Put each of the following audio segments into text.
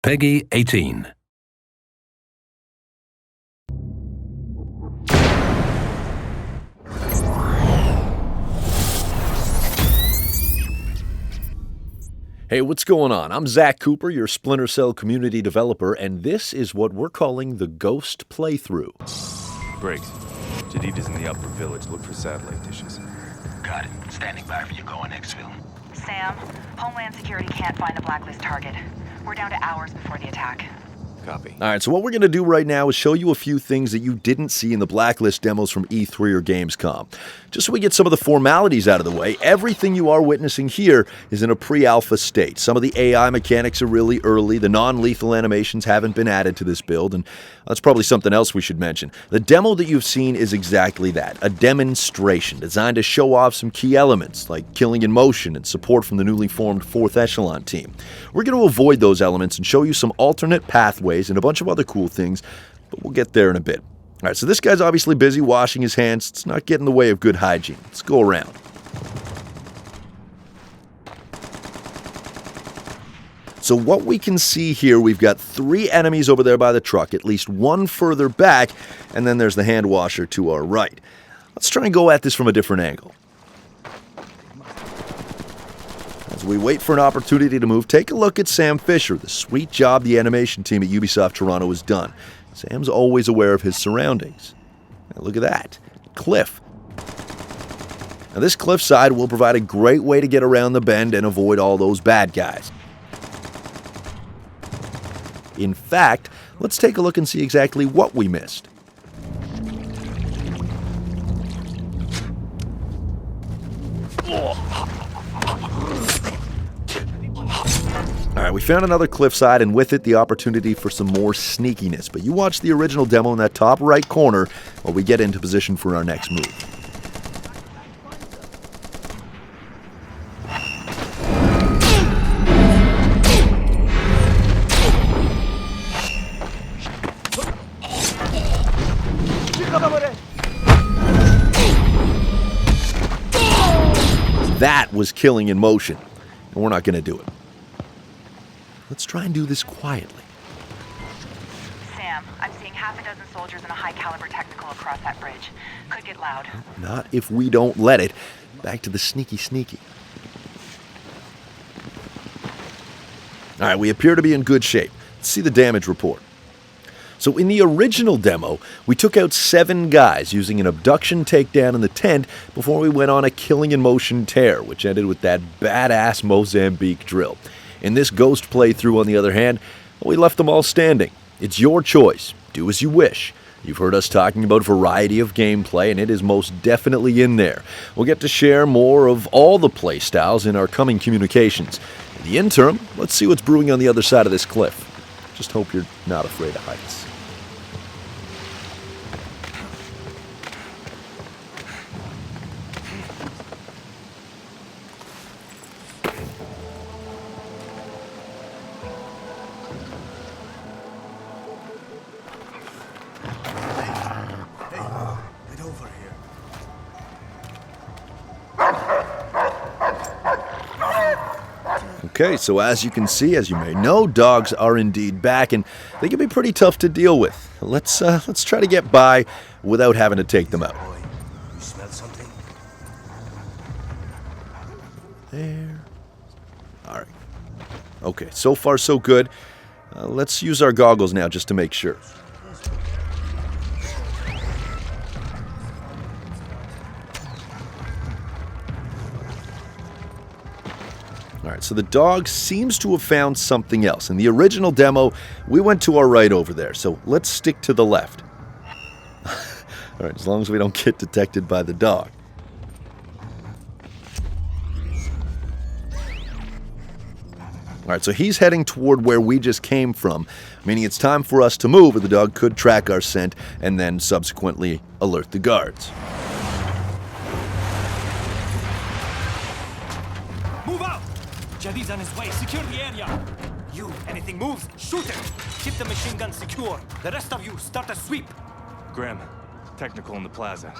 Peggy 18. Hey, what's going on? I'm Zach Cooper, your Splinter Cell community developer, and this is what we're calling the Ghost Playthrough. Briggs, Jadid is in the upper village. Look for satellite dishes. Got it. Standing by for you going exfil. Sam, Homeland Security can't find the Blacklist target. We're down to hours before the attack. Copy. All right, so what we're going to do right now is show you a few things that you didn't see in the Blacklist demos from E3 or Gamescom. Just so we get some of the formalities out of the way, everything you are witnessing here is in a pre-alpha state. Some of the AI mechanics are really early, the non-lethal animations haven't been added to this build, and that's probably something else we should mention. The demo that you've seen is exactly that, a demonstration designed to show off some key elements, like killing in motion and support from the newly formed 4th Echelon team. We're going to avoid those elements and show you some alternate pathways and a bunch of other cool things, but we'll get there in a bit. All right, so this guy's obviously busy washing his hands. It's not getting in the way of good hygiene. Let's go around. So what we can see here, we've got 3 enemies over there by the truck, at least one further back, and then there's the hand washer to our right. Let's try and go at this from a different angle. As we wait for an opportunity to move, take a look at Sam Fisher, the sweet job the animation team at Ubisoft Toronto has done. Sam's always aware of his surroundings. Now look at that. Cliff. Now this cliffside will provide a great way to get around the bend and avoid all those bad guys. In fact, let's take a look and see exactly what we missed. Alright, we found another cliffside, and with it the opportunity for some more sneakiness. But you watch the original demo in that top right corner while we get into position for our next move. That was killing in motion, and we're not going to do it. Let's try and do this quietly. Sam, I'm seeing half a dozen soldiers in a high-caliber technical across that bridge. Could get loud. Not if we don't let it. Back to the sneaky. All right, we appear to be in good shape. Let's see the damage report. So in the original demo, we took out 7 guys using an abduction takedown in the tent before we went on a killing in motion tear, which ended with that badass Mozambique drill. In this Ghost playthrough, on the other hand, we left them all standing. It's your choice. Do as you wish. You've heard us talking about variety of gameplay, and it is most definitely in there. We'll get to share more of all the playstyles in our coming communications. In the interim, let's see what's brewing on the other side of this cliff. Just hope you're not afraid of heights. Okay, so as you can see, as you may know, dogs are indeed back, and they can be pretty tough to deal with. Let's try to get by without having to take them out. You smell something? There. All right. Okay, so far so good. Let's use our goggles now just to make sure. Alright, so the dog seems to have found something else. In the original demo, we went to our right over there, so let's stick to the left. Alright, as long as we don't get detected by the dog. Alright, so he's heading toward where we just came from, meaning it's time for us to move, or the dog could track our scent and then subsequently alert the guards. Move out! Jadid's on his way. Secure the area. You, anything moves, shoot it. Keep the machine gun secure. The rest of you, start a sweep. Graham, technical in the plaza.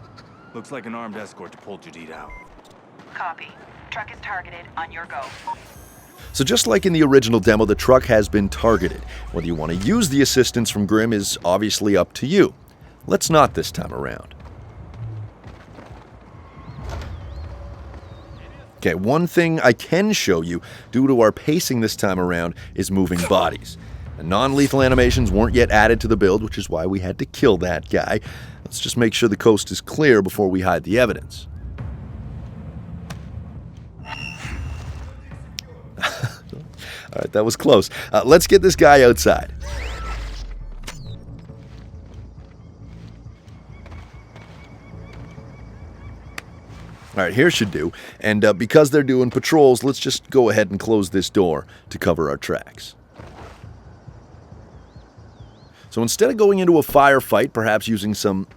Looks like an armed escort to pull Jadid out. Copy. Truck is targeted. On your go. So just like in the original demo, the truck has been targeted. Whether you want to use the assistance from Grim is obviously up to you. Let's not this time around. Okay, one thing I can show you, due to our pacing this time around, is moving bodies. And non-lethal animations weren't yet added to the build, which is why we had to kill that guy. Let's just make sure the coast is clear before we hide the evidence. All right, that was close. Let's get this guy outside. All right, here should do. And because they're doing patrols, let's just go ahead and close this door to cover our tracks. So instead of going into a firefight, perhaps using some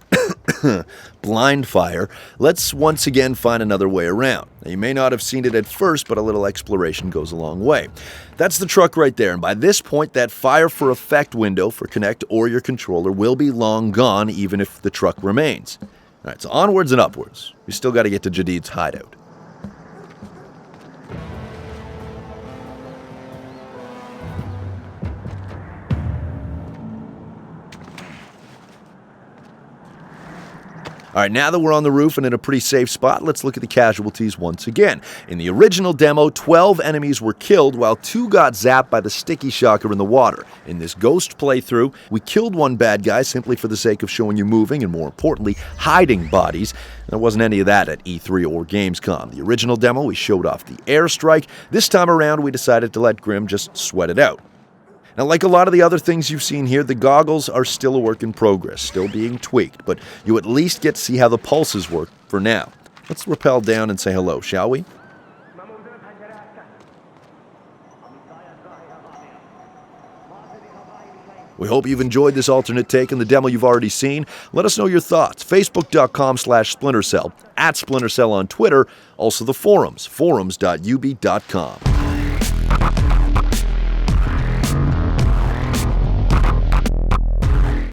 blind fire, let's once again find another way around. Now, you may not have seen it at first, but a little exploration goes a long way. That's the truck right there, and by this point, that fire for effect window for Connect or your controller will be long gone, even if the truck remains. All right, so onwards and upwards. We still got to get to Jadid's hideout. All right, now that we're on the roof and in a pretty safe spot, let's look at the casualties once again. In the original demo, 12 enemies were killed while 2 got zapped by the sticky shocker in the water. In this ghost playthrough, we killed one bad guy simply for the sake of showing you moving and, more importantly, hiding bodies. There wasn't any of that at E3 or Gamescom. The original demo, we showed off the airstrike. This time around, we decided to let Grim just sweat it out. Now, like a lot of the other things you've seen here, the goggles are still a work in progress, still being tweaked, but you at least get to see how the pulses work for now. Let's rappel down and say hello, shall we? We hope you've enjoyed this alternate take on the demo you've already seen. Let us know your thoughts. Facebook.com/SplinterCell, @SplinterCell on Twitter, also the forums, forums.ub.com.